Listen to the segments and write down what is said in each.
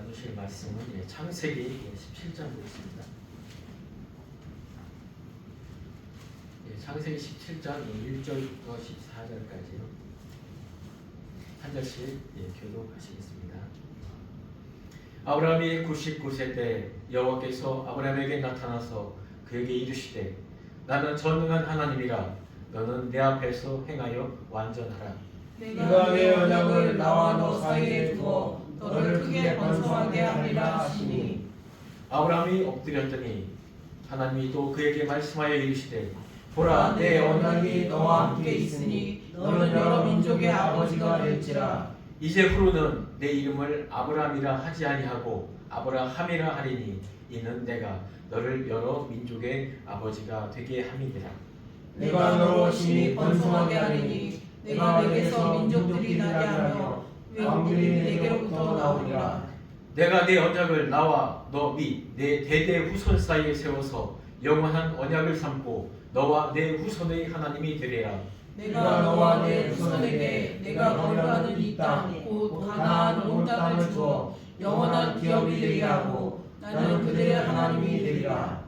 나누실 말씀은 창세기 17장 보겠습니다. 창세기 17장 1절부터 14절까지요. 한 절씩 교독하시겠습니다. 아브라함이 99세 때 여호와께서 아브라함에게 나타나서 그에게 이르시되 나는 전능한 하나님이라 너는 내 앞에서 행하여 완전하라. 내가 내 언약을 나와 너 사이에 두어 너를 크게 번성하게 하리라 하시니 아브라함이 엎드렸더니 하나님이 또 그에게 말씀하여 이르시되 보라 내 언약이 너와 함께 있으니 너는 여러 민족의 아버지가 될지라. 이제 후로는 내 이름을 아브라함이라 하지 아니하고 아브라함이라 하리니 이는 내가 너를 여러 민족의 아버지가 되게 함이니라. 내가 너로 심히 번성하게 하리니 내가 내게서 민족들이 나게 하며 왕들이 내게로부터 나오리라. 내가 내 언약을 나와 너 및 내 대대 후손 사이에 세워서 영원한 언약을 삼고 너와 내 후손의 하나님이 되리라. 내가 너와 내 후손에게 내가 거류하는 이 땅 곧 가나안 온 땅을 주어 영원한 기업이 되게 하고 나는 그들의 하나님이 되리라.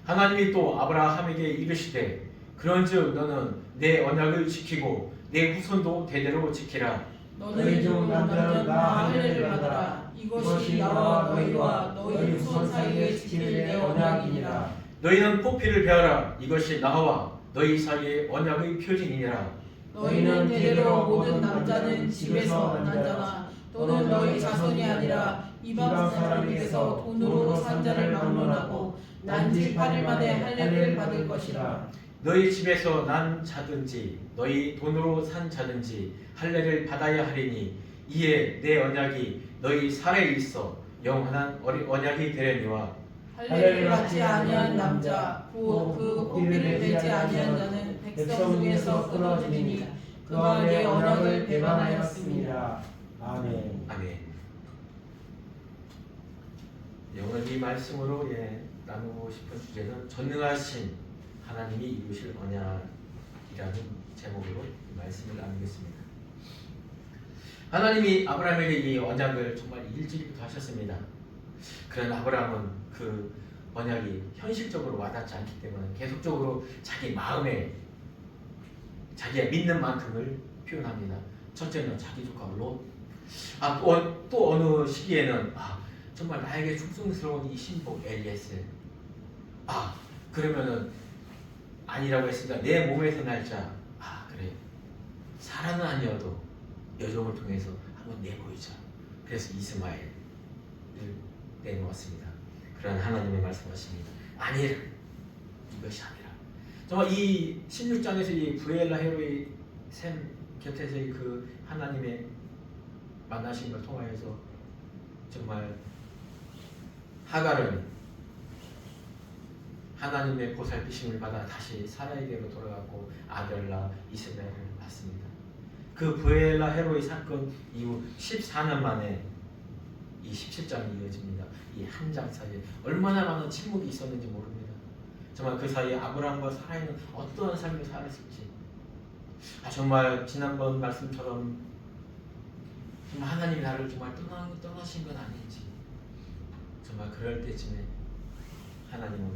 하나님이 또 아브라함에게 이르시되 그런즉 너는 내 언약을 지키고 내 후손도 대대로 지키라. 너희 중 남자는 나 할례를 받아라. 이것이 나와 너희와 너희 후손 사이에 지킬 내 언약이니라. 너희는 포피를 베어라. 이것이 나와 너희 사이의 언약의 표징이니라. 너희는 대대로 모든 남자는 집에서 난 자나 또는 너희 자손이 아니라 이방 사람에게서 돈으로 산 자를 막론하고 난지 8일 만에 할례를 받을 것이라. 너희 집에서 난 자든지 너희 돈으로 산 자든지 할례를 받아야 하리니 이에 내 언약이 너희 살에 있어 영원한 언약이 되려니와. 할례를 받지 아니한 남자 곧 그 포피를 베지 아니한 자는 백성 중에서 끊어지니 그가 내 언약을 배반하였습니다. 아멘. 아멘. 오늘 이 말씀으로 나누고 싶은 주제는 전능하신 하나님이 이루실 언약이라는 제목으로 이 말씀을 나누겠습니다. 하나님이 아브라함에게 이 언약을 정말 일찍부터 하셨습니다. 그러나 아브라함은 그 언약이 현실적으로 와닿지 않기 때문에 계속적으로 자기 마음에 자기가 믿는 만큼을 표현합니다. 첫째는 자기 조카 롯. 또 어느 시기에는 정말 나에게 충성스러운 이 신복 엘리에셀. 그러면은 아니라고 했으니까 내 몸에서 날자. 그래. 사라는 아니어도 여종을 통해서 한번 내보이자. 그래서 이스마엘을 내놓았습니다. 그런 하나님의 말씀하십니다. 아니라 이것이 아니라. 정말 이 16장에서 이 브에엘라 헤로의 샘 곁에서의 그 하나님의 만나신 걸 통하여서 정말 하갈은 하나님의 보살피심을 받아 다시 사라에게로 돌아가고 아들라 이스마엘을 낳습니다. 그 브에엘라 헤로의 사건 이후 14년 만에 이 17장이 이어집니다. 이 한 장 사이에 얼마나 많은 침묵이 있었는지 모릅니다. 정말 그 사이에 아브라함과 사라는 어떠한 삶을 살았을지. 정말 지난번 말씀처럼 정말 하나님이 나를 정말 떠나신 건 아닌지. 정말 그럴 때쯤에 하나님은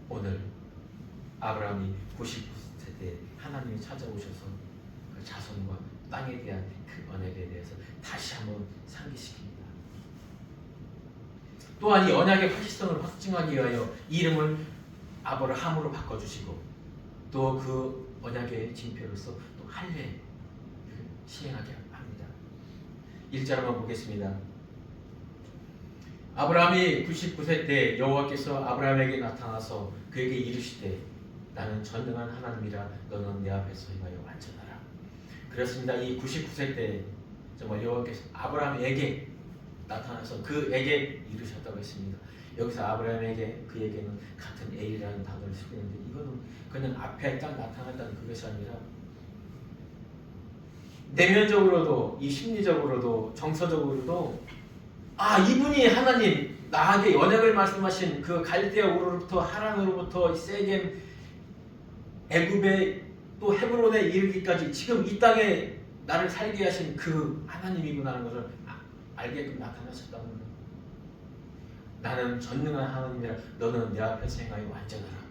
오늘 아브라함이 99세 때 하나님이 찾아오셔서 그 자손과 땅에 대한 그 언약에 대해서 다시 한번 상기시킵니다. 또한 이 언약의 확실성을 확증하기 위하여 이름을 아브라함으로 바꿔주시고 또 그 언약의 징표로서 또 할례를 시행하게 합니다. 1절 한번 보겠습니다. 아브라함이 99세 때 여호와께서 아브라함에게 나타나서 그에게 이르시되 나는 전능한 하나님이라 너는 내 앞에서 행하여 완전하라. 그렇습니다. 이 99세 때 정말 여호와께서 아브라함에게 나타나서 그에게 이르셨다고 했습니다. 여기서 아브라함에게 그에게는 같은 A라는 단어를 쓰고 있는데 이거는 그냥 앞에 딱 나타났다는 그것이 아니라 내면적으로도 이 심리적으로도 정서적으로도 이분이 하나님 나에게 언약을 말씀하신 그 갈대아 우르로부터 하란으로부터 세겜 애굽에 또 헤브론에 이르기까지 지금 이 땅에 나를 살게 하신 그 하나님이구나 하는 것을 알게끔 나타나셨다는 것. 나는 전능한 하나님이라 너는 내 앞에서 행하여 완전하라.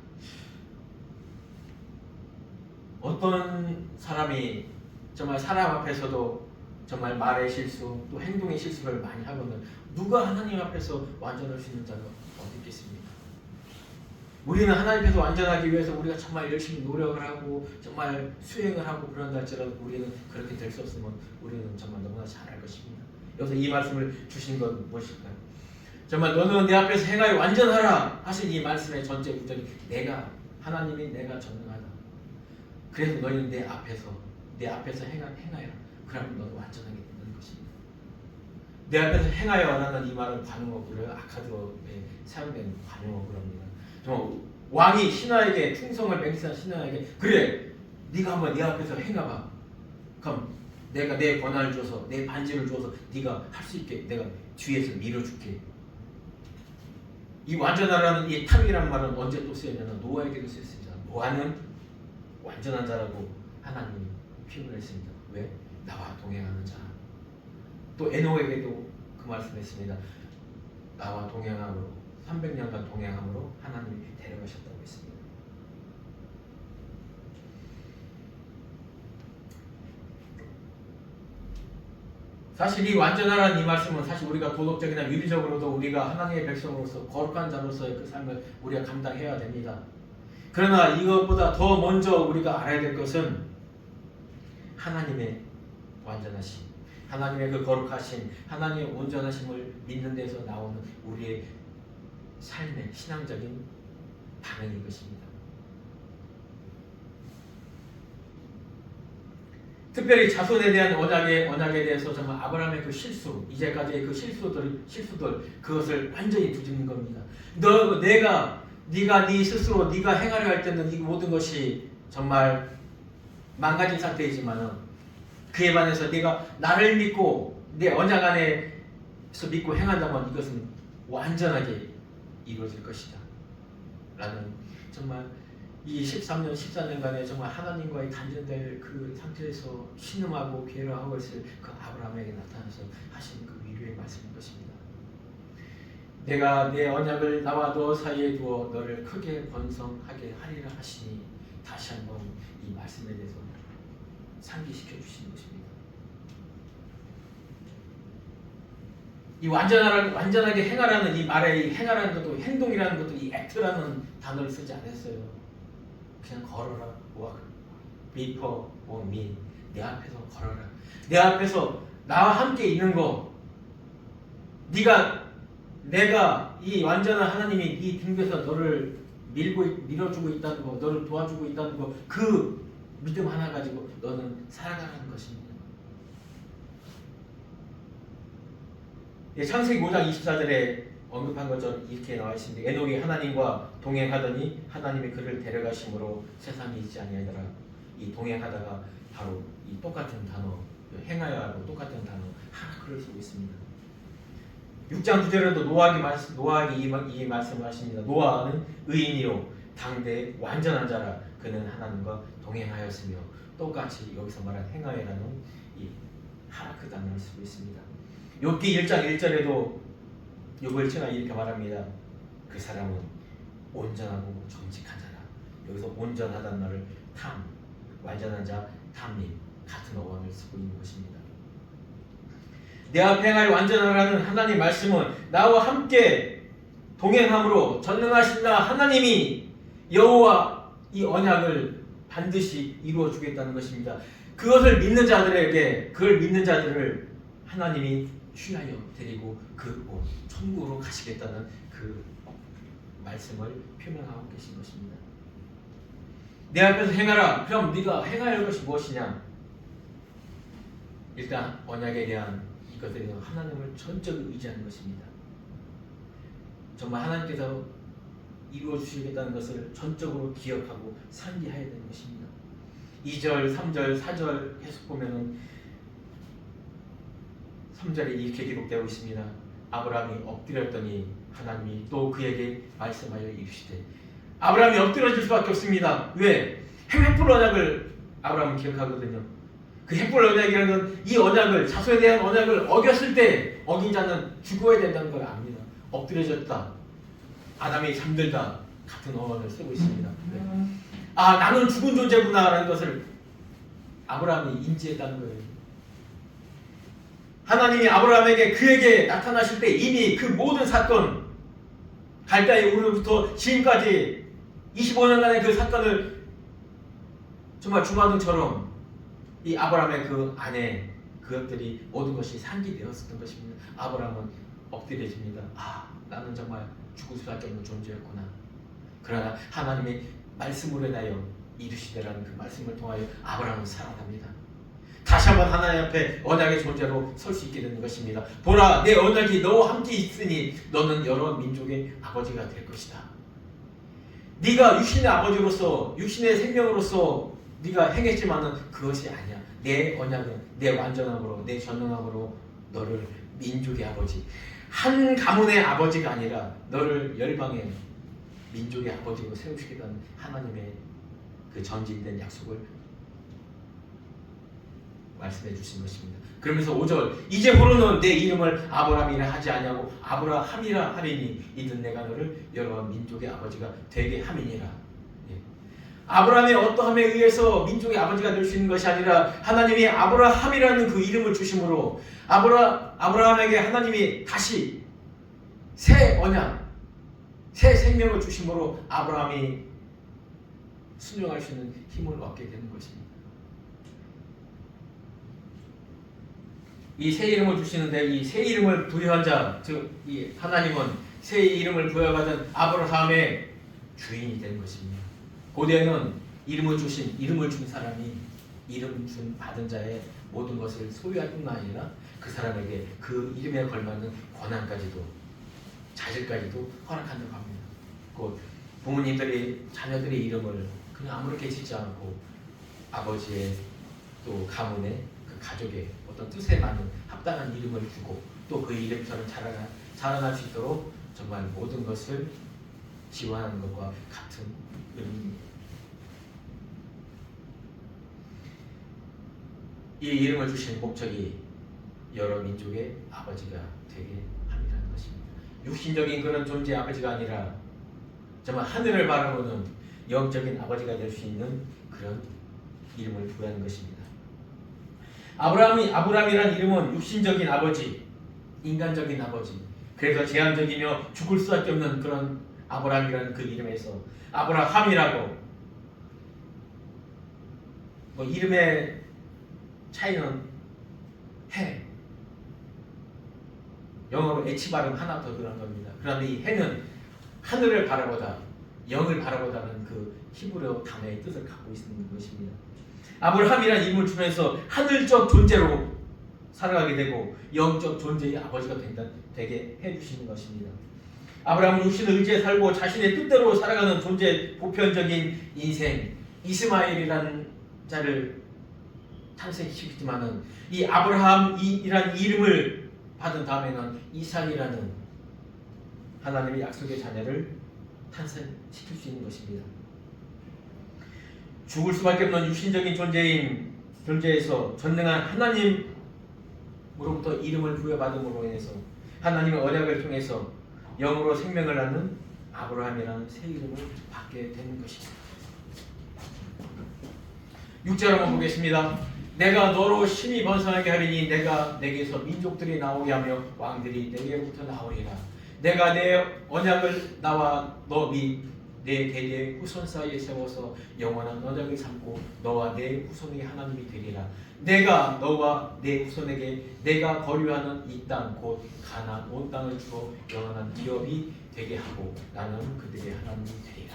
어떤 사람이 정말 사람 앞에서도 정말 말의 실수 또 행동의 실수를 많이 하거든 누가 하나님 앞에서 완전할 수 있는 자가 어디 있겠습니까? 우리는 하나님 앞에서 완전하기 위해서 우리가 정말 열심히 노력을 하고 정말 수행을 하고 그런다 할지라도 우리는 그렇게 될 수 없으면 우리는 정말 너무나 잘할 것입니다. 여기서 이 말씀을 주신 건 무엇일까요? 정말 너는 내 앞에서 행하여 완전하라 하신 이 말씀의 전제 구절이 내가 하나님이 내가 전능하다. 그래서 너희는 내 앞에서 행하여 그러면 너는 완전하게 되는 것입니다. 내 앞에서 행하여라는 이 말은 관용어구를 아카드어에 사용된 관용어구랍니다. 정말 왕이 신하에게 충성을 맹세한 신하에게 그래 네가 한번 내 앞에서 행해봐. 그럼 내가 내 권한을 줘서 내 반지를 줘서 네가 할 수 있게 내가 뒤에서 밀어줄게. 이 완전하라는 이 탐이란 말은 언제 또 쓰였냐면 노아에게도 쓰였습니다. 노아는 완전한 자라고 하나님이 표현을 했습니다. 왜? 나와 동행하는 자. 또 에녹에게도 그 말씀했습니다. 나와 동행함으로 300년간 동행함으로 하나님이 데려가셨다고 했습니다. 사실 이 완전하라는 이 말씀은 사실 우리가 도덕적이나 윤리적으로도 우리가 하나님의 백성으로서 거룩한 자로서의 그 삶을 우리가 감당해야 됩니다. 그러나 이것보다 더 먼저 우리가 알아야 될 것은 하나님의 완전하심, 하나님의 그 거룩하심, 하나님의 온전하심을 믿는 데서 나오는 우리의 삶의 신앙적인 반응인 것입니다. 특별히 자손에 대한 언약에 대해서 정말 아브라함의 그 실수, 이제까지의 그 실수들 그것을 완전히 뒤집는 겁니다. 네가 네 스스로 네가 행하려 할 때는 이 모든 것이 정말 망가진 상태이지만은 그에 반해서 네가 나를 믿고 내 언약 안에서 믿고 행한다면 이것은 완전하게 이루어질 것이다. 라는 정말 이 13년, 14년간의 정말 하나님과의 단절될 그 상태에서 신음하고 괴로워하고 있을 그 아브라함에게 나타나서 하신 그 위로의 말씀인 것입니다. 내가 내 언약을 나와 너 사이에 두어 너를 크게 번성하게 하리라 하시니 다시 한번 이 말씀에 대해서 상기시켜 주시는 것입니다. 이 완전하게 행하라는 이 말에 이 행하라는 것도 행동이라는 것도 이 act라는 단어를 쓰지 않았어요. 그냥 걸어라. before or me. 내 앞에서 걸어라. 내 앞에서 나와 함께 있는 거. 내가 이 완전한 하나님이 네 등에서 너를 밀어주고 있다는 거, 너를 도와주고 있다는 거, 그 믿음 하나 가지고 너는 살아가는 것입니다. 창세기 5장 24절에 언급한 것처럼 이렇게 나와 있습니다. 에녹이 하나님과 동행하더니 하나님이 그를 데려가심으로 세상에 있지 아니하더라. 이 동행하다가 바로 이 똑같은 단어, 행하여하고 똑같은 단어 하나크를 쓰고 있습니다. 6장 9절에도 노아에게 이 말씀을 하십니다. 노아는 의인이요 당대의 완전한 자라. 그는 하나님과 동행하였으며 똑같이 여기서 말한 행하여라는 이 하나크 단어를 쓰고 있습니다. 욥기 1장 1절에도 욥을 칭하 이렇게 말합니다. 그 사람은 온전하고 정직한 자라. 여기서 온전하다는 말을 탐, 완전한 자, 탐님 같은 어원을 쓰고 있는 것입니다. 내 앞에 행하여 완전하라는 하나님 말씀은 나와 함께 동행함으로 전능하신 나 하나님이 여호와 이 언약을 반드시 이루어 주겠다는 것입니다. 그것을 믿는 자들을 하나님이 취하여 데리고 그 천국으로 가시겠다는 그 말씀을 표명하고 계신 것입니다. 내 앞에서 행하라. 그럼 네가 행해야 할 것이 무엇이냐? 일단 언약에 대한 이것에 대해서 하나님을 전적으로 의지하는 것입니다. 정말 하나님께서 이루어 주시겠다는 것을 전적으로 기억하고 상기해야 되는 것입니다. 2절, 3절, 4절 계속 보면은 3절에 이렇게 기록되고 있습니다. 아브라함이 엎드렸더니 하나님이 또 그에게 말씀하여 이르시되, 아브라함이 엎드려질 수밖에 없습니다. 왜? 헷불 언약을 아브라함은 기억하거든요. 그 헷불 언약이라는 이 언약을, 자손에 대한 언약을 어겼을 때 어긴 자는 죽어야 된다는 걸 압니다. 엎드려졌다, 아담이 잠들다 같은 어원을 쓰고 있습니다. 네. 아, 나는 죽은 존재구나라는 것을 아브라함이 인지했다는 거예요. 하나님이 아브라함에게 그에게 나타나실 때 이미 그 모든 사건, 갈대의 우르부터 지금까지 25년간의 그 사건을 정말 주마등처럼 이 아브라함의 그 안에 그것들이 모든 것이 상기되었었던 것입니다. 아브라함은 엎드려집니다. 아, 나는 정말 죽을 수밖에 없는 존재였구나. 그러나 하나님이 말씀으로 인하여 이루시되라는 그 말씀을 통하여 아브라함은 살아납니다. 다시 한번 하나님 앞에 언약의 존재로 설 수 있게 되는 것입니다. 보라, 내 언약이 너와 함께 있으니 너는 여러 민족의 아버지가 될 것이다. 네가 육신의 아버지로서, 육신의 생명으로서 네가 행했지만은 그것이 아니야. 내 언약은 내 완전함으로, 내 전능함으로 너를 민족의 아버지, 한 가문의 아버지가 아니라 너를 열방의 민족의 아버지로 세우시겠다는 하나님의 그 전진된 약속을 말씀해 주신 것입니다. 그러면서 5절, 이제부로는 내 이름을 아브라함이라 하지 아니하고 아브라함이라 하리니 이는 내가 너를 여러 민족의 아버지가 되게 함이니라. 예. 아브라함의 어떠함에 의해서 민족의 아버지가 될 수 있는 것이 아니라 하나님이 아브라함이라는 그 이름을 주심으로 아브라함에게 하나님이 다시 새 언약, 새 생명을 주심으로 아브라함이 순종할 수 있는 힘을 얻게 되는 것입니다. 이 새 이름을 주시는데 이 새 이름을 부여한 자, 즉 이 하나님은 새 이름을 부여받은 아브라함의 주인이 된 것입니다. 고대에는 이름을 준 사람이 이름 준 받은 자의 모든 것을 소유할 뿐만 아니라 그 사람에게 그 이름에 걸맞는 권한까지도, 자질까지도 허락한다고 합니다. 곧 부모님들이 자녀들의 이름을 그냥 아무렇게 짓지 않고 아버지의 또 가문의 그 가족의 어떤 뜻에 맞는 합당한 이름을 주고 또 그 이름처럼 자라날 수 있도록 정말 모든 것을 지원하는 것과 같은 의미입니다. 이 이름을 주신 목적이 여러 민족의 아버지가 되게 함이라는 것입니다. 육신적인 그런 존재의 아버지가 아니라 정말 하늘을 바라보는 영적인 아버지가 될 수 있는 그런 이름을 부여하는 것입니다. 아브라함이란 이름은 육신적인 아버지, 인간적인 아버지, 그래서 제한적이며 죽을 수밖에 없는 그런 아브라함이라는 그 이름에서 아브라함이라고, 뭐 이름의 차이는 해, 영어로 H 발음 하나 더 들어간 겁니다. 그런데 이 해는 하늘을 바라보다, 영을 바라보다는 그 히브리어 단어의 뜻을 갖고 있는 것입니다. 아브라함이라는 이름을 주면서 하늘적 존재로 살아가게 되고 영적 존재의 아버지가 되게 해주시는 것입니다. 아브라함은 육신을 의지해 살고 자신의 뜻대로 살아가는 존재의 보편적인 인생, 이스마엘이라는 자를 탄생시키지만은 이 아브라함이라는 이름을 받은 다음에는 이삭이라는 하나님의 약속의 자녀를 탄생시킬 수 있는 것입니다. 죽을 수밖에 없는 육신적인 존재에서 전능한 하나님으로부터 이름을 부여받음으로 인해서 하나님의 언약을 통해서 영으로 생명을 낳는 아브라함이라는 새 이름을 받게 되는 것입니다. 6절 한번 보겠습니다. 내가 너로 심히 번성하게 하리니 내가 내게서 민족들이 나오게 하며 왕들이 내게로부터 나오리라. 내가 내 언약을 나와 너 및 내 대대의 후손 사이에 세워서 영원한 언약을 삼고 너와 내 후손에게 하나님이 되리라. 내가 너와 내 후손에게 내가 거류하는 이 땅 곧 가나안 온 땅을 주어 영원한 기업이 되게 하고 나는 그들의 하나님이 되리라.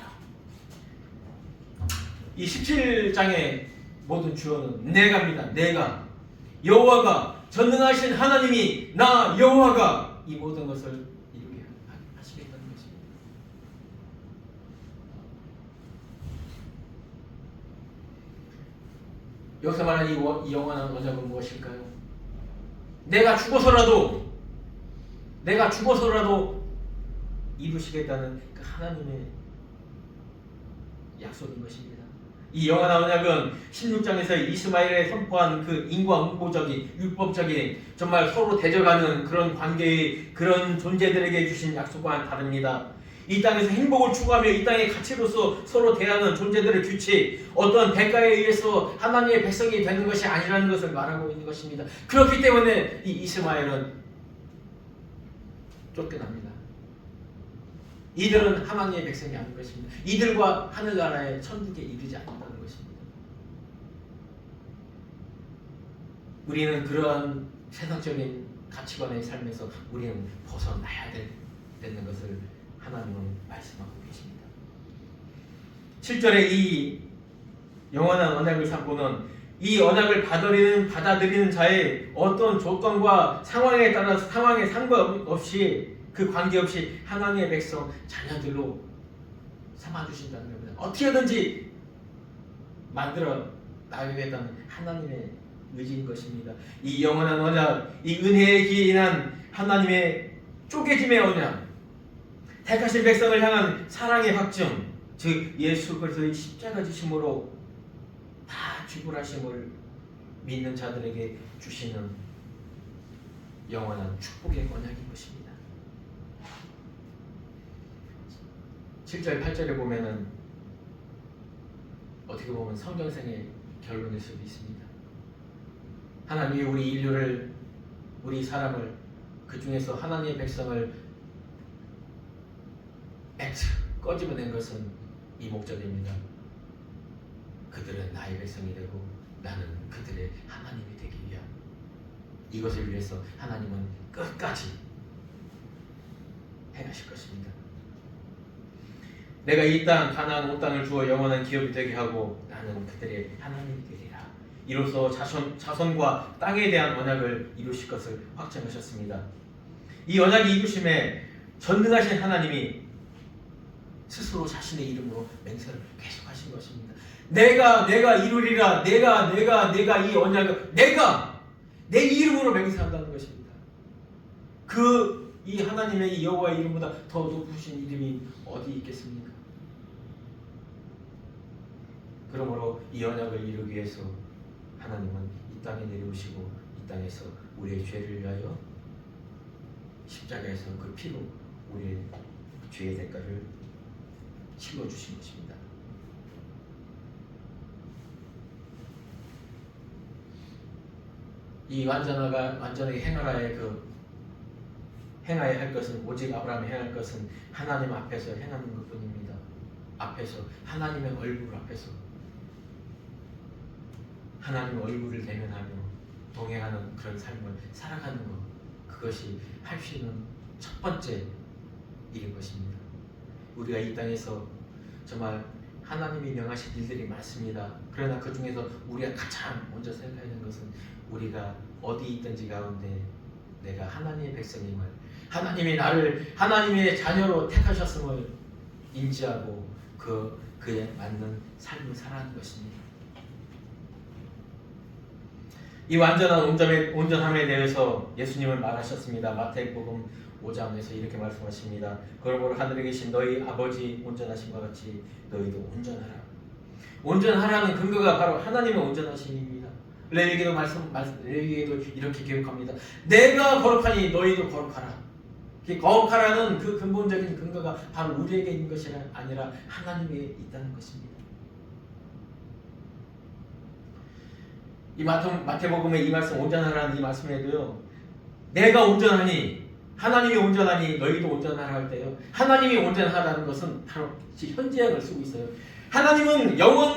이 17장의 모든 주어는 내가입니다. 내가 여호와가 전능하신 하나님이 나 여호와가 이 모든 것을 이루게 하시겠다는 것입니다. 여기서 말하는 이 영원한 언약은 무엇일까요? 내가 죽어서라도 이루시겠다는 그 하나님의 약속인 것입니다. 이 영원한 언약은 16장에서 이스마엘에 선포한 그 인과응보적인 율법적인 정말 서로 대적하는 그런 관계의 그런 존재들에게 주신 약속과는 다릅니다. 이 땅에서 행복을 추구하며 이 땅의 가치로서 서로 대하는 존재들의 규칙, 어떤 대가에 의해서 하나님의 백성이 되는 것이 아니라는 것을 말하고 있는 것입니다. 그렇기 때문에 이 이스마엘은 쫓겨납니다. 이들은 하나님의 백성이 아닌 것입니다. 이들과 하늘나라의 천국에 이르지 않는다는 것입니다. 우리는 그러한 세상적인 가치관의 삶에서 우리는 벗어나야 되는 것을 하나님은 말씀하고 계십니다. 7절에 이 영원한 언약을 삼고는 이 언약을 받아들이는 자의 어떤 조건과 상황에 따라서 상황에 상관없이 그 관계없이 하나님의 백성 자녀들로 삼아주신다는 겁니다. 어떻게든지 만들어 나가겠다는 하나님의 의지인 것입니다. 이 영원한 언약, 이 은혜에 기인한 하나님의 쪼개짐의 언약, 택하신 백성을 향한 사랑의 확증, 즉 예수 그리스도의 십자가 지심으로 다 죽으라심을 믿는 자들에게 주시는 영원한 축복의 언약인 것입니다. 7절 8절에 보면은 어떻게 보면 성경생의 결론일 수도 있습니다. 하나님이 우리 인류를, 우리 사람을, 그 중에서 하나님의 백성을 꺼집어낸 것은 이 목적입니다. 그들은 나의 백성이 되고 나는 그들의 하나님이 되기 위함. 이것을 위해서 하나님은 끝까지 행하실 것입니다. 내가 이 땅 가나안 온 땅을 주어 영원한 기업이 되게 하고 나는 그들의 하나님이 되리라. 이로써 자손과 땅에 대한 언약을 이루실 것을 확정하셨습니다. 이 언약이 이루심에 전능하신 하나님이 스스로 자신의 이름으로 맹세를 계속하신 것입니다. 내가 이루리라. 내가 이 언약을 내가 내 이름으로 맹세한다는 것입니다. 이 하나님의 이 여호와의 이름보다 더 높으신 이름이 어디 있겠습니까? 그러므로 이 언약을 이루기 위해서 하나님은 이 땅에 내려오시고 이 땅에서 우리의 죄를 위하여 십자가에서 그 피로 우리의 죄의 대가를 치러주신 것입니다. 이 완전하게 행하여야 할 것은 오직 아브라함이 행할 것은 하나님 앞에서 행하는 것뿐입니다. 앞에서 하나님의 얼굴 앞에서 하나님의 얼굴을 대면하며 동행하는 그런 삶을 살아가는 것, 그것이 할 수 있는 첫 번째 일인 것입니다. 우리가 이 땅에서 정말 하나님이 명하신 일들이 많습니다. 그러나 그 중에서 우리가 가장 먼저 생각해야 하는 것은 우리가 어디 있든지 가운데 내가 하나님의 백성임을, 하나님이 나를 하나님의 자녀로 택하셨음을 인지하고 그에 맞는 삶을 살아가는 것입니다. 이 완전한 온전함에 대해서 예수님은 말하셨습니다. 마태복음 5장에서 이렇게 말씀하십니다. 그러므로 하늘에 계신 너희 아버지 온전하심과 같이 너희도 온전하라. 온전하라는 근거가 바로 하나님의 온전하심입니다. 레위기에도 이렇게 기록합니다. 내가 거룩하니 너희도 거룩하라. 거룩하라는 그 근본적인 근거가 바로 우리에게 있는 것이 아니라 하나님에게 있다는 것입니다. 이 마태복음의 이 말씀, 온전하라는 이 말씀에도요, 내가 온전하니, 하나님이 온전하니 너희도 온전하라 할 때요, 하나님이 온전하다는 것은 바로 현재형을 쓰고 있어요. 하나님은 영원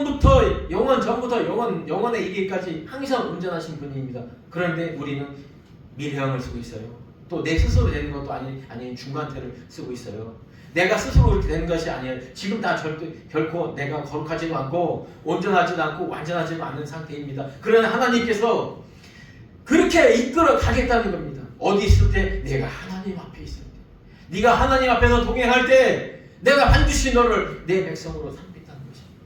전부터 영원에 이르기까지 항상 온전하신 분입니다. 그런데 우리는 미래형을 쓰고 있어요. 또 내 스스로 되는 것도 아닌 중간태를 쓰고 있어요. 내가 스스로 이렇게 되는 것이 아니에요. 지금 다 결코 내가 거룩하지도 않고 온전하지도 않고 완전하지도 않는 상태입니다. 그러나 하나님께서 그렇게 이끌어 가겠다는 겁니다. 어디 있을 때? 내가 하나님 앞에 있을 때. 네가 하나님 앞에서 동행할 때 내가 반드시 너를 내 백성으로 삼겠다는 것입니다.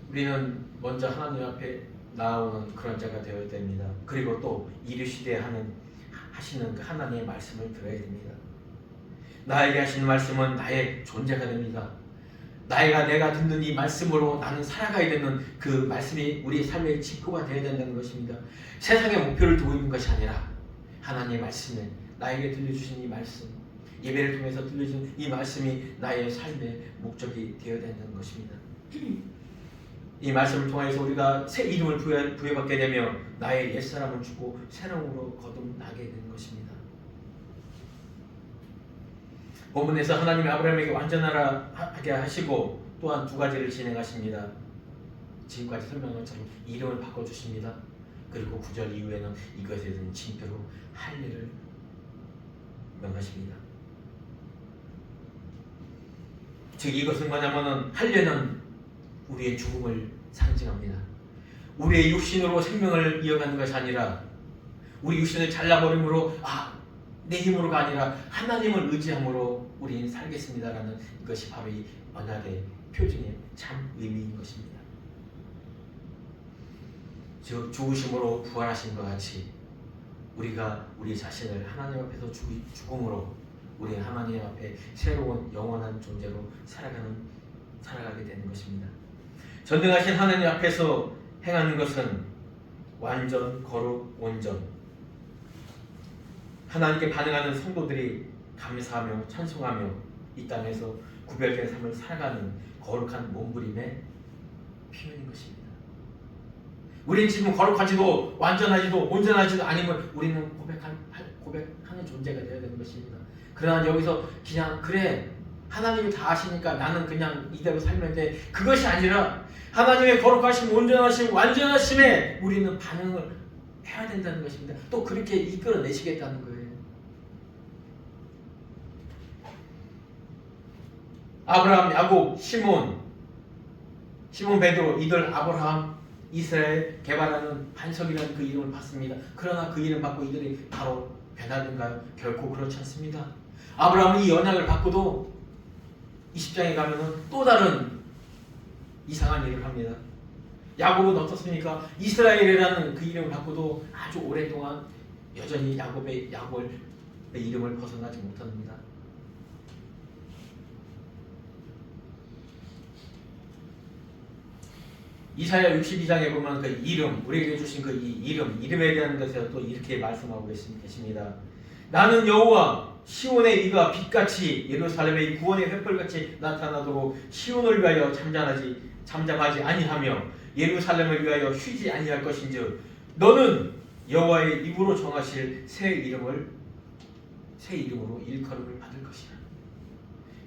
우리는 먼저 하나님 앞에 나아오는 그런 자가 되어야 됩니다. 그리고 또 이르시되 하는 하시는 그 하나님의 말씀을 들어야 됩니다. 나에게 하시는 말씀은 나의 존재가 됩니다. 내가 듣는 이 말씀으로 나는 살아가야 되는 그 말씀이 우리 삶의 지표가 되어야 된다는 것입니다. 세상의 목표를 두고 있는 것이 아니라 하나님의 말씀에 나에게 들려주신 이 말씀, 예배를 통해서 들려준 이 말씀이 나의 삶의 목적이 되어야 된다는 것입니다. 이 말씀을 통해서 우리가 새 이름을 부여받게 되며 나의 옛사람을 죽고 새로움으로 거듭나게 되는 것입니다. 본문에서 하나님이 아브라함에게 완전하게 하시고 또한 두 가지를 진행하십니다. 지금까지 설명한 것처럼 이름을 바꿔주십니다. 그리고 9절 이후에는 이것에 대한 징표로 할례를 명하십니다. 즉 이것은 뭐냐면은 할례는 우리의 죽음을 상징합니다. 우리의 육신으로 생명을 이어가는 것이 아니라 우리 육신을 잘라버림으로 내 힘으로가 아니라 하나님을 의지함으로 우리는 살겠습니다라는 이것이 바로 이 언약의 표징의 참 의미인 것입니다. 즉 죽으심으로 부활하신 것 같이 우리가 우리 자신을 하나님 앞에서 죽음으로 우리는 하나님 앞에 새로운 영원한 존재로 살아가게 되는 것입니다. 전능하신 하나님 앞에서 행하는 것은 완전, 거룩, 온전. 하나님께 반응하는 성도들이 감사하며 찬송하며 이 땅에서 구별된 삶을 살아가는 거룩한 몸부림의 표현인 것입니다. 우리는 지금 거룩하지도 완전하지도 온전하지도 아니면 우리는 고백하는 존재가 되어야 되는 것입니다. 그러나 여기서 그냥 그래 하나님이 다 아시니까 나는 그냥 이대로 살면 돼, 그것이 아니라 하나님의 거룩하심, 온전하심, 완전하심에 우리는 반응을 해야 된다는 것입니다. 또 그렇게 이끌어내시겠다는 거예요. 아브라함, 야곱, 시몬, 베드로, 이들 아브라함, 이스라엘 개발하는 반석이라는 그 이름을 받습니다. 그러나 그 이름 받고 이들이 바로 변하는가요? 결코 그렇지 않습니다. 아브라함은 이 언약을 받고도 20장에 가면은 또 다른 이상한 일을 합니다. 야곱은 어떻습니까? 이스라엘이라는 그 이름을 받고도 아주 오랫동안 여전히 야곱의 이름을 벗어나지 못합니다. 이사야 62장에 보면 그 이름, 우리에게 주신 그 이름에 대한 것에 또 이렇게 말씀하고 계십니다. 나는 여호와, 시온의 이가 빛같이 예루살렘의 구원의 횃불같이 나타나도록 시온을 위하여 잠잠하지 아니하며 예루살렘을 위하여 쉬지 아니할 것인즉 너는 여호와의 입으로 정하실 새 이름으로 일컬음을 받을 것이라.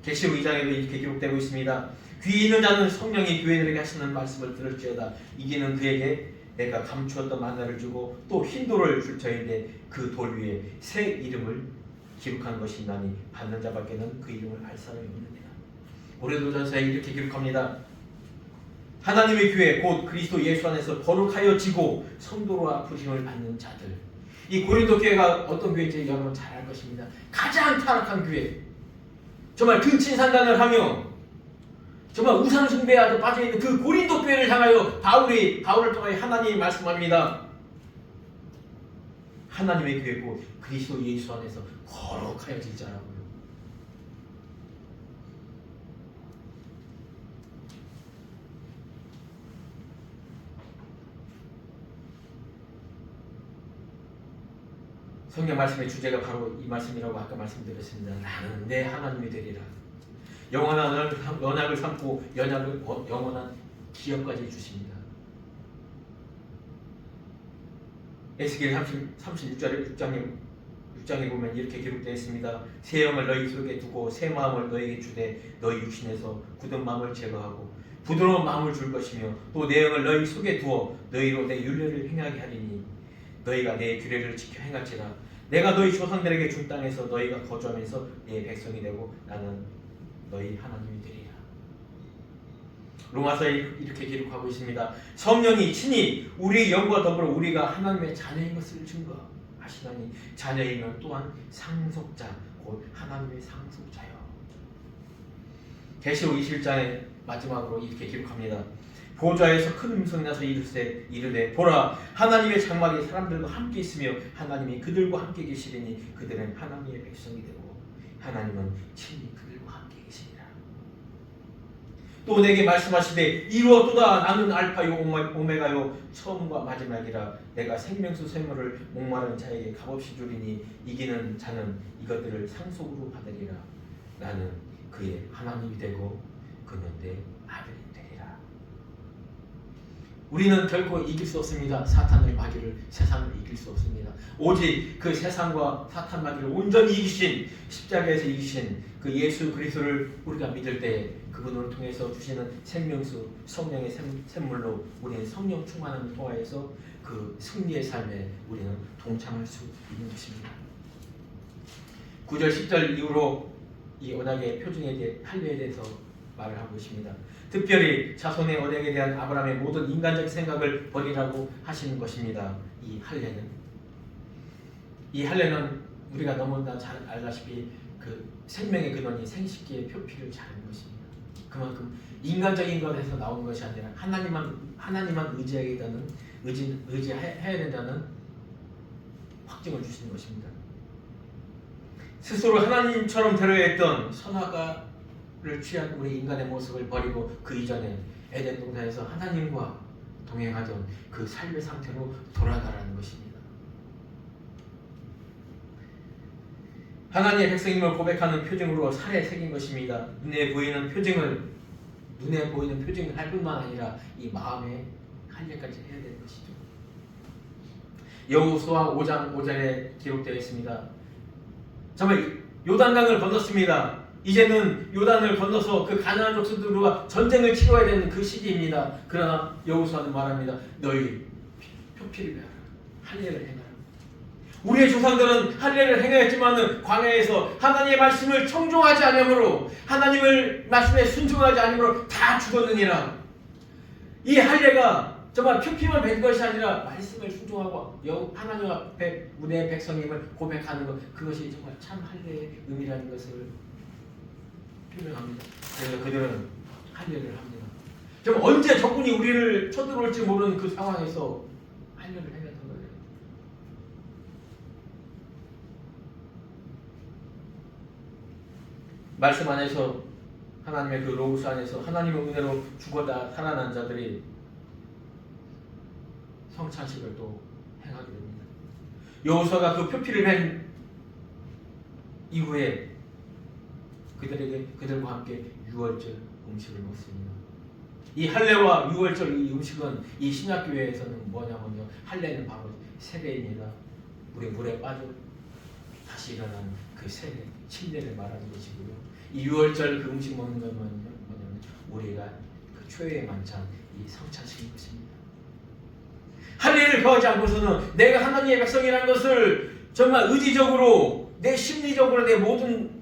계시록 2장에도 이렇게 기록되고 있습니다. 귀 있는 자는 성령이 교회들에게 하시는 말씀을 들을지어다. 이기는 그에게 내가 감추었던 만나를 주고 또 흰 돌을 줄 터인데 그 돌 위에 새 이름을 기록한 것이 있나니 받는 자밖에는 그 이름을 알 사람이 없느니라. 고린도전서에 이렇게 기록합니다. 하나님의 교회 곧 그리스도 예수 안에서 거룩하여지고 성도로 아프심을 받는 자들. 이 고린도 교회가 어떤 교회인지 여러분 잘 알 것입니다. 가장 타락한 교회, 정말 근친상간을 하며 정말 우상 숭배에 빠져있는 그 고린도 교회를 향하여 바울을 통하여 하나님이 말씀합니다. 하나님의 교회 곧 그리스도 예수 안에서 거룩하여질 자라고요. 성경 말씀의 주제가 바로 이 말씀이라고 아까 말씀드렸습니다. 나는 내 하나님이 되리라. 영원한 언약을 삼고 영원한 기업까지 주십니다. 에스겔 36장에 보면 이렇게 기록되어 있습니다. 새 영을 너희 속에 두고 새 마음을 너희에게 주되 너희 육신에서 굳은 마음을 제거하고 부드러운 마음을 줄 것이며 또 내 영을 너희 속에 두어 너희로 내 율례를 행하게 하리니 너희가 내 규례를 지켜 행할지라. 내가 너희 조상들에게 준 땅에서 너희가 거주하면서 내 백성이 되고 나는 너희 하나님이 되리라. 로마서에 이렇게 기록하고 있습니다. 성령이 친히 우리의 영과 더불어 우리가 하나님의 자녀인 것을 증거하시나니 자녀이면 또한 상속자 곧 하나님의 상속자요. 계시록 21장의 마지막으로 이렇게 기록합니다. 보좌에서 큰 음성이 나서 이르되 보라 하나님의 장막이 사람들과 함께 있으며 하나님이 그들과 함께 계시리니 그들은 하나님의 백성이 되고 하나님은 친히 그들과 함께 계시리라. 또 내게 말씀하시되 이루었도다. 나는 알파요 오메가요 처음과 마지막이라. 내가 생명수 샘물을 목마른 자에게 값없이 주리니 이기는 자는 이것들을 상속으로 받으리라. 나는 그의 하나님이 되고 그는 내 아들이 되리라. 우리는 결코 이길 수 없습니다. 사탄의 마귀를, 세상을 이길 수 없습니다. 오직 그 세상과 사탄 마귀를 온전히 이기신, 십자가에서 이기신 그 예수 그리스도를 우리가 믿을 때 그분을 통해서 주시는 생명수 성령의 샘물로 우리는 성령 충만함을 통하여서 그 승리의 삶에 우리는 동참할 수 있는 것입니다. 9절 10절 이후로 이 언약의 표징에 대해 할례에 대해서 말을 하고 있습니다. 특별히 자손의 언약에 대한 아브라함의 모든 인간적 생각을 버리라고 하시는 것입니다. 이 할례는 우리가 너무나 잘 알다시피 그 생명의 근원이 생식기의 표피를 자는 것입니다. 그만큼 인간적인 것에서 나온 것이 아니라 하나님만 의지해야 된다는 확증을 주시는 것입니다. 스스로 하나님처럼 되려야 했던 선악과를 취한 우리 인간의 모습을 버리고 그 이전에 에덴 동산에서 하나님과 동행하던 그 삶의 상태로 돌아가라는 것입니다. 하나님의 백성임을 고백하는 표징으로 살에 새긴 것입니다. 눈에 보이는 표징을 할 뿐만 아니라 이 마음의 할례까지 해야 되는 것이죠. 여호수아 5장 5절에 기록되어 있습니다. 정말 요단강을 건넜습니다. 이제는 요단을 건너서 그 가나안 족속들과 전쟁을 치러야 되는 그 시기입니다. 그러나 여호수아는 말합니다. 너희 표피를 베어라. 할례를 행하라. 우리의 조상들은 할례를 행하였지만 광야에서 하나님의 말씀을 청종하지 않으므로 하나님의 말씀에 순종하지 않으므로 다 죽었느니라. 이 할례가 정말 표피만 뱉은 것이 아니라 말씀을 순종하고 하나님 앞에 우리의 백성임을 고백하는 것, 그것이 정말 참 할례의 의미라는 것을 표명합니다. 그래서 그들은 할례를 합니다. 정말 언제 적군이 우리를 쳐들어올지 모르는 그 상황에서 할례를 행했던 거예요. 말씀 안에서 하나님의 그 로고스 안에서 하나님의 은혜로 죽어다 살아난 자들이 성찬식을 또 행하게 됩니다. 여호수아가 그 표피를 맨 이후에 그들과 함께 유월절 음식을 먹습니다. 이 할례와 유월절 이 음식은 이 신약교회에서는 뭐냐면요, 할례는 바로 세례입니다. 우리 물에 빠져 다시 일어나는 그 세례, 침례를 말하는 것이고요. 이 유월절 그 음식 먹는 건 뭐냐면 우리가 그 초회의 만찬, 이 성찬식인 것입니다. 할례를 거하지 않고서는 내가 하나님의 백성이라는 것을 정말 의지적으로 내 심리적으로 내 모든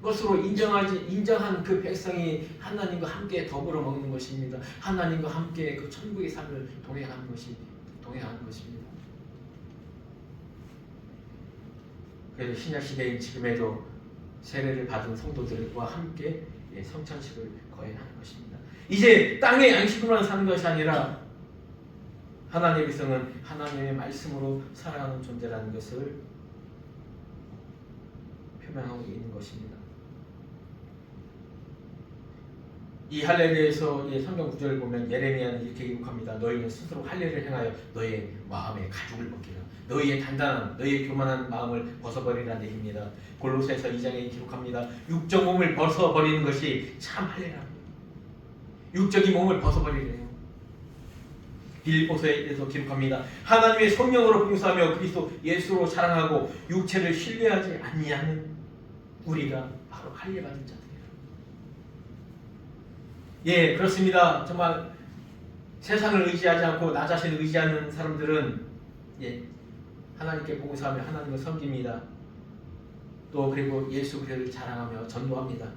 것으로 인정한 그 백성이 하나님과 함께 더불어 먹는 것입니다. 하나님과 함께 그 천국의 삶을 동행하는 것입니다. 그래서 신약 시대인 지금에도 세례를 받은 성도들과 함께 성찬식을 거행하는 것입니다. 이제 땅의 양식으로만 사는 것이 아니라 하나님의 백성은 하나님의 말씀으로 살아가는 존재라는 것을 표명하고 있는 것입니다. 이 할례에 대해서 성경 구절을 보면 예레미야는 이렇게 기록합니다. 너희는 스스로 할례를 행하여 너희의 마음에 가죽을 벗기라. 너희의 단단한, 너희의 교만한 마음을 벗어버리라는 얘기입니다. 골로새서 2장에 기록합니다. 육적 몸을 벗어버리는 것이 참 할례랍니다. 육적인 몸을 벗어버리래요. 빌립보서에서 기록합니다. 하나님의 성령으로 봉사하며 그리스도 예수로 사랑하고 육체를 신뢰하지 아니하는 우리가 바로 할례 받은 자들이에요. 예, 그렇습니다. 정말 세상을 의지하지 않고 나 자신을 의지하는 사람들은 하나님께 봉사하며 하나님을 섬깁니다. 또 그리고 예수 그리스도를 자랑하며 전도합니다.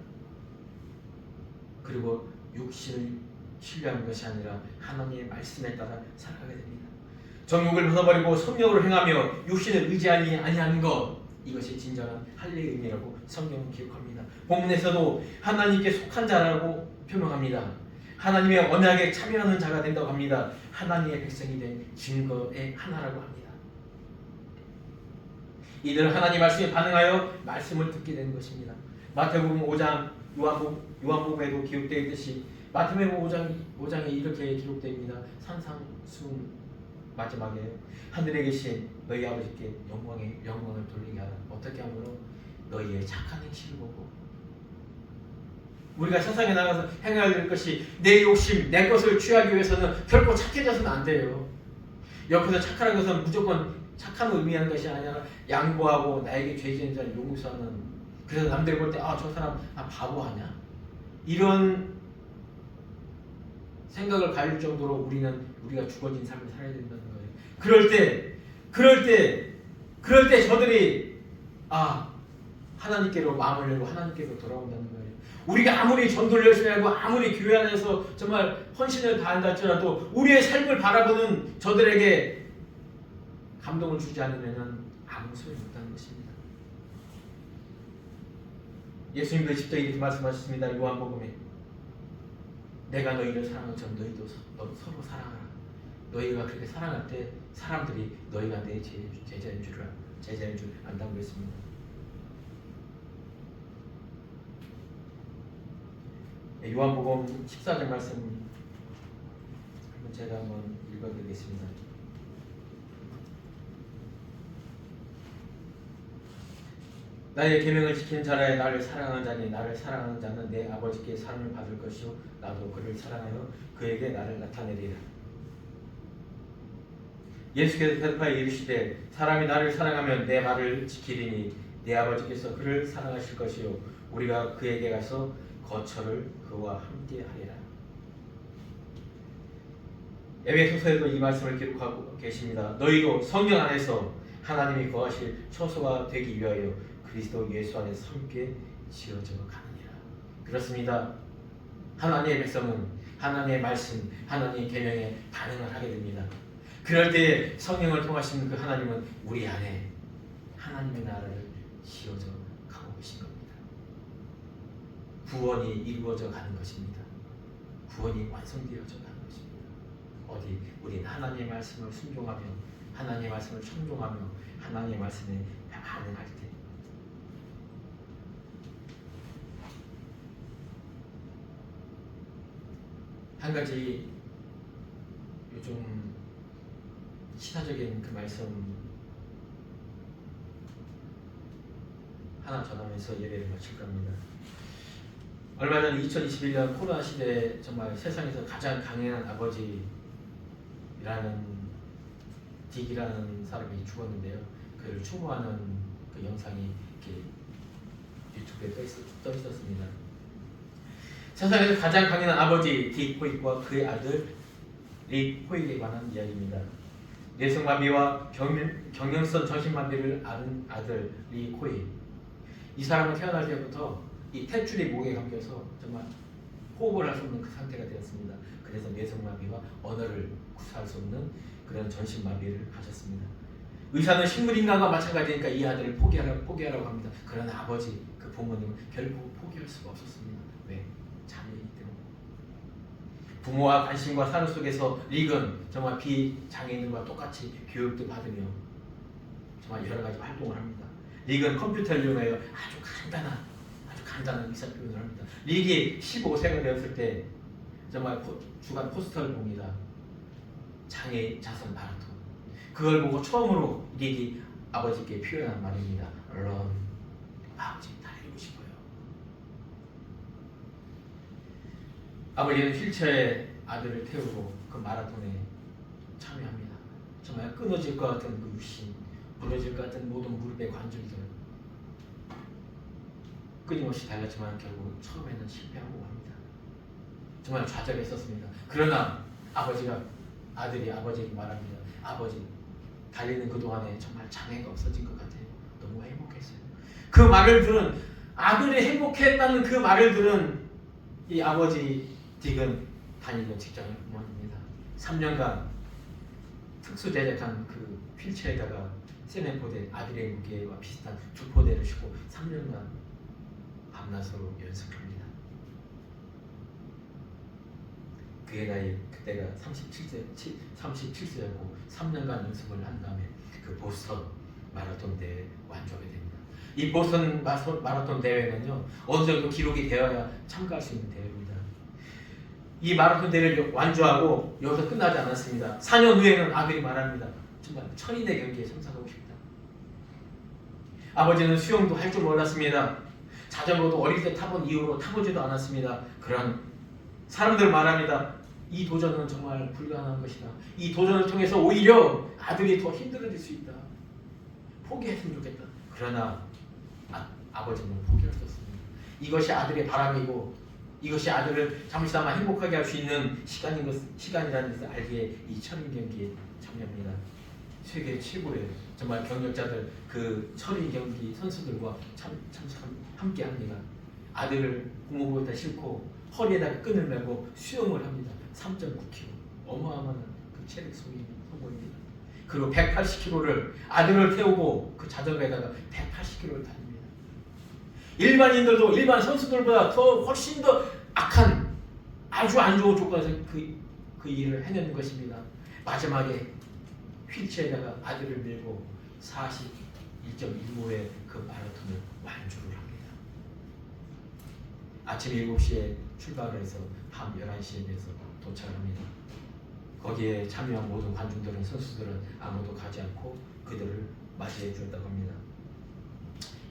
그리고 육신을 신뢰하는 것이 아니라 하나님의 말씀에 따라 살아가게 됩니다. 정욕을 벗어버리고 성령으로 행하며 육신을 의지하니 아니하는 것, 이것이 진정한 할례의 의미라고 성경은 기록합니다. 본문에서도 하나님께 속한 자라고 표명합니다. 하나님의 언약에 참여하는 자가 된다고 합니다. 하나님의 백성이 된 증거의 하나라고 합니다. 이들은 하나님 말씀에 반응하여 말씀을 듣게 되는 것입니다. 마태복음 5장, 요한복음에도 기록되어 있듯이 마태복음 5장에 이렇게 기록됩니다. 산상순 마지막에 하늘에 계신 너희 아버지께 영광을 돌리게 하라. 어떻게 하므로 너희의 착한 행실을 보고. 우리가 세상에 나가서 행해야 될 것이 내 욕심, 내 것을 취하기 위해서는 결코 착해져서는 안 돼요. 옆에서 착하라는 것은 무조건 착한 의미하는 것이 아니라 양보하고 나에게 죄 지은 자를 용서하는. 그래서 남들 볼 때 저 사람 바보 아냐? 이런 생각을 가질 정도로 우리가 죽어진 삶을 살아야 된다는 거예요. 그럴 때 저들이 하나님께로 마음을 열고 하나님께로 돌아온다는 거예요. 우리가 아무리 전도를 열심히 하고 아무리 교회 안에서 정말 헌신을 다한다 할지라도 우리의 삶을 바라보는 저들에게 감동을 주지 않으면 아무 소용이 없다는 것입니다. 예수님도 직접 이렇게 말씀하셨습니다. 요한복음에 내가 너희를 사랑한 점 너희도 서로 사랑하라. 너희가 그렇게 사랑할 때 사람들이 너희가 내 제자인 줄 안다고 했습니다. 요한복음 14장 말씀 제가 한번 읽어드리겠습니다. 나의 계명을 지키는 자라에 나를 사랑하는 자니 나를 사랑하는 자는 내 아버지께 사랑을 받을 것이요 나도 그를 사랑하여 그에게 나를 나타내리라. 예수께서 대답하여 이르시되 사람이 나를 사랑하면 내 말을 지키리니 내 아버지께서 그를 사랑하실 것이요 우리가 그에게 가서 거처를 그와 함께 하리라. 에베소서에도 이 말씀을 기록하고 계십니다. 너희도 성령 안에서 하나님이 거하실 처소가 되기 위하여 그리스도 예수 안에서 함께 지어져 가느니라. 그렇습니다. 하나님의 백성은 하나님의 말씀, 하나님의 계명에 반응을 하게 됩니다. 그럴 때 성령을 통하시는 그 하나님은 우리 안에 하나님의 나라를 지어져 가고 계신 겁니다. 구원이 이루어져 가는 것입니다. 구원이 완성되어져 가는 것입니다. 어디 우리는 하나님의 말씀을 순종하며 하나님의 말씀을 청종하며 하나님의 말씀에 반응할 때 한 가지 요즘 신화적인 그 말씀 하나 전하면서 예배를 마칠 겁니다. 얼마 전 2021년 코로나 시대에 정말 세상에서 가장 강인한 아버지라는 딕이라는 사람이 죽었는데요. 그를 추모하는 그 영상이 이렇게 유튜브에 떠 있었습니다. 세상에서 가장 강인한 아버지 딕 호익과 그의 아들 릭 호익에 관한 이야기입니다. 뇌성마비와 경련성 정신마비를 앓은 아들 릭 호익. 이 사람은 태어날 때부터 이 탯줄이 목에 감겨서 정말 호흡을 할 수 없는 그 상태가 되었습니다. 그래서 뇌성마비와 언어를 구사할 수 없는 그런 전신마비를 가졌습니다. 의사는 식물인간과 마찬가지니까 이 아들을 포기하라고 합니다. 그러나 아버지, 그 부모님은 결국 포기할 수가 없었습니다. 왜? 자녀이기 때문에. 부모와 관심과 사는 속에서 릭은 정말 비장애인들과 똑같이 교육도 받으며 정말 여러 가지 활동을 합니다. 릭은 컴퓨터를 이용하여 아주 간단한 의사 표현을 합니다. 릭이 15세가 되었을 때 정말 주간 포스터를 봅니다. 장애 자선 마라톤. 그걸 보고 처음으로 릭이 아버지께 표현한 말입니다. 런. 아버지 달리고 싶어요. 아버지는 휠체어에 아들을 태우고 그 마라톤에 참여합니다. 정말 끊어질 것 같은 그 육신, 부러질 것 같은 모든 무릎의 관절들 끊임없이 달렸지만 결국 처음에는 실패하고 합니다. 정말 좌절했었습니다. 그러나 아들이 아버지에게 말합니다. 아버지, 달리는 그동안에 정말 장애가 없어진 것 같아요. 너무 행복했어요. 그 말을 들은 아들이 행복했다는 그 말을 들은 이 아버지 딕은 다니는 직장을 그만둡니다. 3년간 특수 제작한 그 휠체어에다가 세네포대 아들의 무게와 비슷한 2포대를 싣고 3년간 밤낮으로 연습합니다. 그의 나이 그때가 37세였고 3년간 연습을 한 다음에 그 보스턴 마라톤 대회에 완주하게 됩니다. 이 보스턴 마라톤 대회는요 어느 정도 기록이 되어야 참가할 수 있는 대회입니다. 이 마라톤 대회를 완주하고 여기서 끝나지 않았습니다. 4년 후에는 아들이 말합니다. 정말 철인의 경기에 참석하고 싶다. 아버지는 수영도 할 줄 몰랐습니다. 자전거도 어릴 때 타본 이후로 타보지도 않았습니다. 그런 사람들 말합니다. 이 도전은 정말 불가능한 것이다. 이 도전을 통해서 오히려 아들이 더 힘들어질 수 있다. 포기했으면 좋겠다. 그러나 아버지는 포기할 수 없습니다. 이것이 아들의 바람이고 이것이 아들을 잠시나마 행복하게 할 수 있는 시간이라는 것을 알기에 이 철인 경기에 참여합니다. 세계 최고의 정말 경력자들 그 철인 경기 선수들과 함께합니다. 아들을 고무보에다 싣고 허리에다가 끈을 메고 수영을 합니다. 3.9km 어마어마한 그 체력 소모입니다. 그리고 180km를 아들을 태우고 그 자전거에다가 180km를 달립니다. 일반인들도 일반 선수들보다 훨씬 더 악한 아주 안 좋은 조건에서 그 일을 해내는 것입니다. 마지막에 휠체어에다가 아들을 밀고 41.15의 그 마라톤을 완주를 합니다. 아침 7시에 출발을 해서 밤 11시에 돼서 도착합니다. 거기에 참여한 모든 관중들은 선수들은 아무도 가지 않고 그들을 맞이해 주었다고 합니다.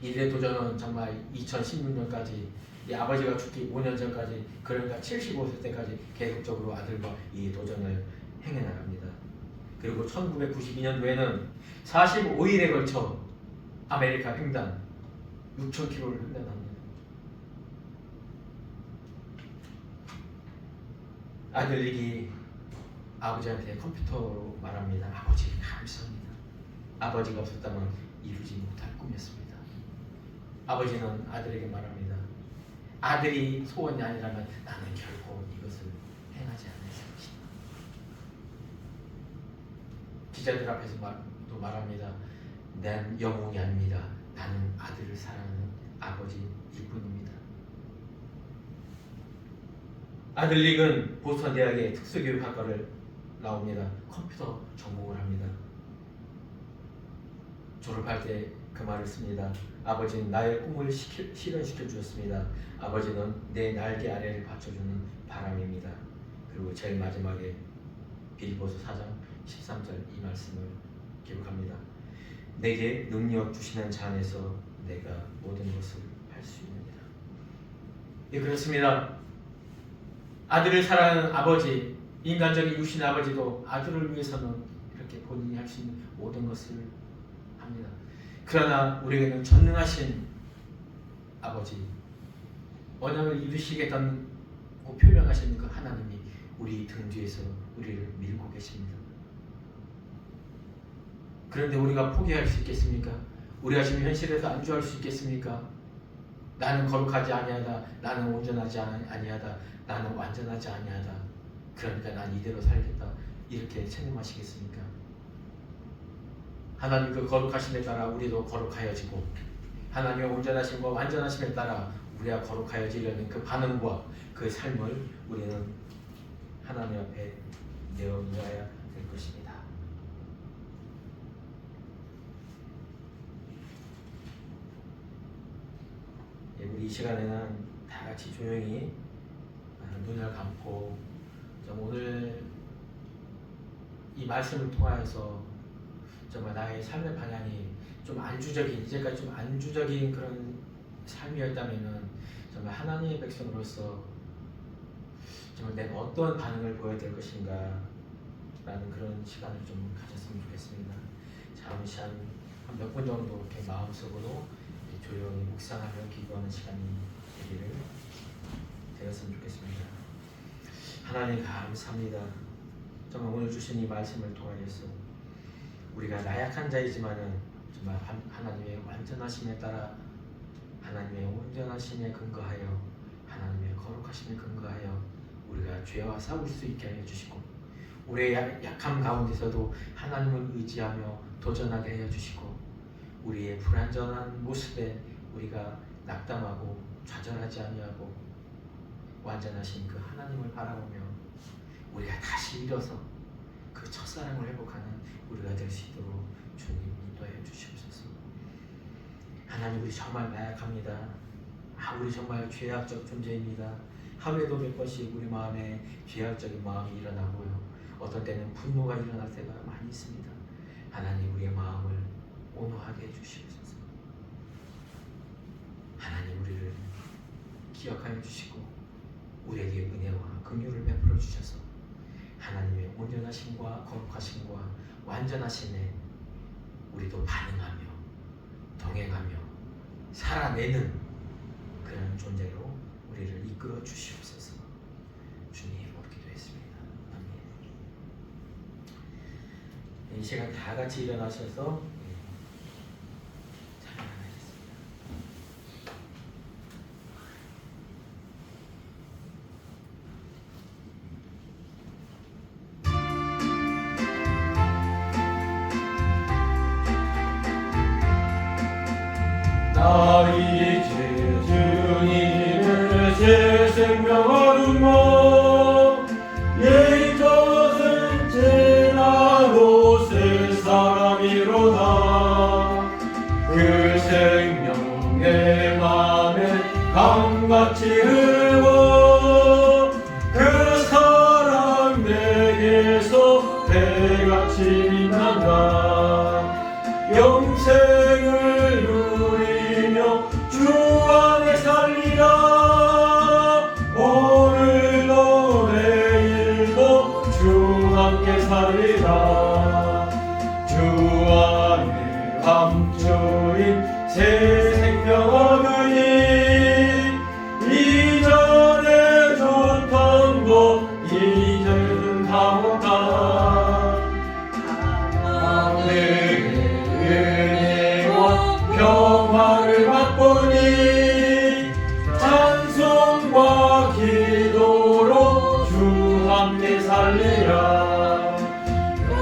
이들의 도전은 정말 2016년까지 아버지가 죽기 5년 전까지 그러니까 75세 때까지 계속적으로 아들과 이 도전을 행해 나갑니다. 그리고 1992년도에는 45일에 걸쳐 아메리카 횡단 6,000km를 횡단합니다. 아들이 아버지한테 컴퓨터로 말합니다. 아버지 감사합니다. 아버지가 없었다면 이루지 못할 꿈이었습니다. 아버지는 아들에게 말합니다. 아들이 소원이 아니라면 나는 결코 이것을 행하지 않을 것이다. 기자들 앞에서 또 말합니다. 난 영웅이 아닙니다. 나는 아들을 사랑하는 아버지일 뿐입니다. 아들 릭은 보스턴 대학의 특수교육학과를 나옵니다. 컴퓨터 전공을 합니다. 졸업할 때 그 말을 씁니다. 아버지는 나의 꿈을 실현시켜 주었습니다. 아버지는 내 날개 아래를 받쳐주는 바람입니다. 그리고 제일 마지막에 빌보서 4장 13절 이 말씀을 기록합니다. 내게 능력 주시는 자 안에서 내가 모든 것을 할 수 있느니라. 예, 그렇습니다. 아들을 사랑하는 아버지, 인간적인 육신의 아버지도 아들을 위해서는 이렇게 본인이 할 수 있는 모든 것을 합니다. 그러나 우리에게는 전능하신 아버지, 언약을 이루시겠다고 표명하시는 그 하나님이 우리 등 뒤에서 우리를 밀고 계십니다. 그런데 우리가 포기할 수 있겠습니까? 우리가 지금 현실에서 안주할 수 있겠습니까? 나는 거룩하지 아니하다. 나는 온전하지 아니하다. 나는 완전하지 아니하다. 그러니까 난 이대로 살겠다. 이렇게 체념하시겠습니까? 하나님 그 거룩하심에 따라 우리도 거룩하여지고 하나님의 온전하심과 완전하심에 따라 우리가 거룩하여지려는 그 반응과 그 삶을 우리는 하나님 앞에 내어놓아야 될 것입니다. 우리 이 시간에는 다 같이 조용히 눈을 감고 오늘 이 말씀을 통하여서 정말 나의 삶의 방향이 좀 안주적인, 이제까지 좀 안주적인 그런 삶이었다면은 정말 하나님의 백성으로서 정말 내가 어떤 반응을 보여야 될 것인가 라는 그런 시간을 좀 가졌으면 좋겠습니다. 잠시 한 몇 분 정도 이렇게 마음속으로 조용히 묵상하며 기도하는 시간이 되기를 되었으면 좋겠습니다. 하나님 감사합니다. 정말 오늘 주신 이 말씀을 통하여서 우리가 나약한 자이지만은 정말 하나님의 완전하심에 따라 하나님의 온전하심에 근거하여 하나님의 거룩하심에 근거하여 우리가 죄와 싸울 수 있게 하여 주시고 우리의 약함 가운데서도 하나님을 의지하며 도전하게 하여 주시고 우리의 불완전한 모습에 우리가 낙담하고 좌절하지 아니하고 완전하신 그 하나님을 바라보며 우리가 다시 일어서 그 첫사랑을 회복하는 우리가 될 수 있도록 주님 인도하여 주시옵소서. 하나님, 우리 정말 나약합니다. 우리 정말 죄악적 존재입니다. 하루에도 몇 번씩 우리 마음에 죄악적인 마음이 일어나고요. 어떤 때는 분노가 일어날 때가 많이 있습니다. 하나님, 우리의 마음을 온화하게 해주시옵소서. 하나님, 우리를 기억하여 주시고 우리에게 은혜와 긍휼을 베풀어 주셔서 하나님의 온전하심과 거룩하심과 완전하심에 우리도 반응하며 동행하며 살아내는 그런 존재로 우리를 이끌어 주시옵소서. 주님 이름으로 기도했습니다. 아멘. 이 시간 다 같이 일어나셔서 찬양하겠습니다. 나 이제 주님을 제 생명 얻으며 옛 것은 지나고 새 사람이로다. 그 생명 내 맘에 강같이 흐르고 그 사랑 내게서 배같이 빛난다. 영생을 누리며 주 안에 살리라. 오늘도 내일도 주 함께 살리라. 주 안에 감추인 새 생명 얻으니 이전에 좋던 것 이제는 다 없다. 하늘의 은혜와 평화를 맛보니 찬송과 기도로 주 함께 살리라.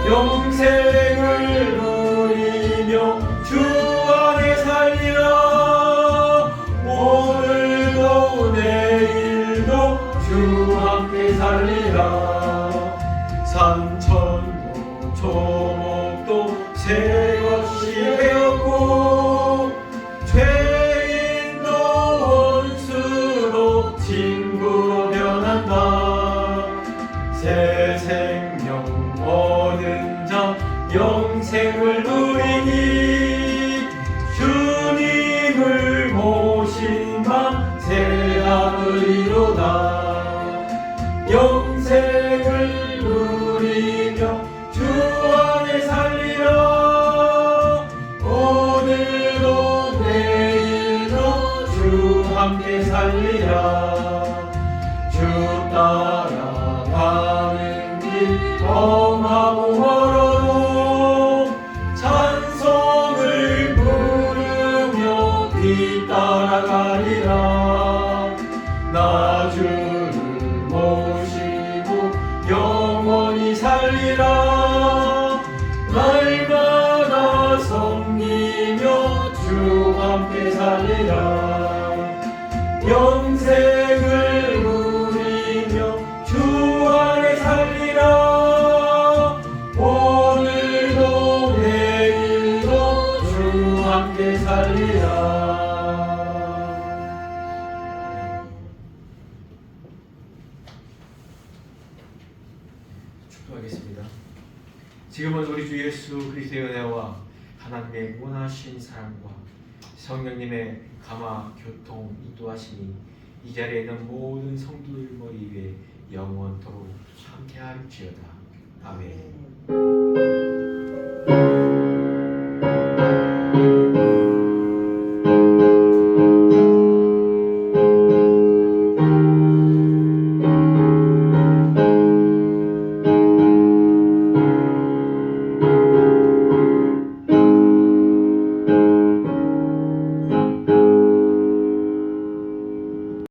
영생을 누리며 주 안에 살리라. 오늘도 내일도 주 함께 살리라. 산천도 초목도 새 것이 되었고 죄인도 원수로 친구로 변한다. 새 생명 얻은 자 영생을 누리니 주님을 모신 마 새하늘이로다. 영생을 누리며 주 안에 살리라. 오늘도 내일도 주 함께 살리라. 주 따라가는 길 험하고 멀어도 찬송을 부르며 뒤따라가리라. 나 주를 모시고 영원히 살리라. 날마다 섬기며 주 함께 살리라. 영생을 누리며 주 안에 살리라. 오늘도 내일도 주 함께 살리라. 축도하겠습니다. 지금은 우리 주 예수 그리스도의 은혜와 하나님의 무한하신 사랑과 성령님의 감화 교통 인도하심이 이 자리에 있는 모든 성도들 머리 위에 영원토록 함께할지어다. 아멘.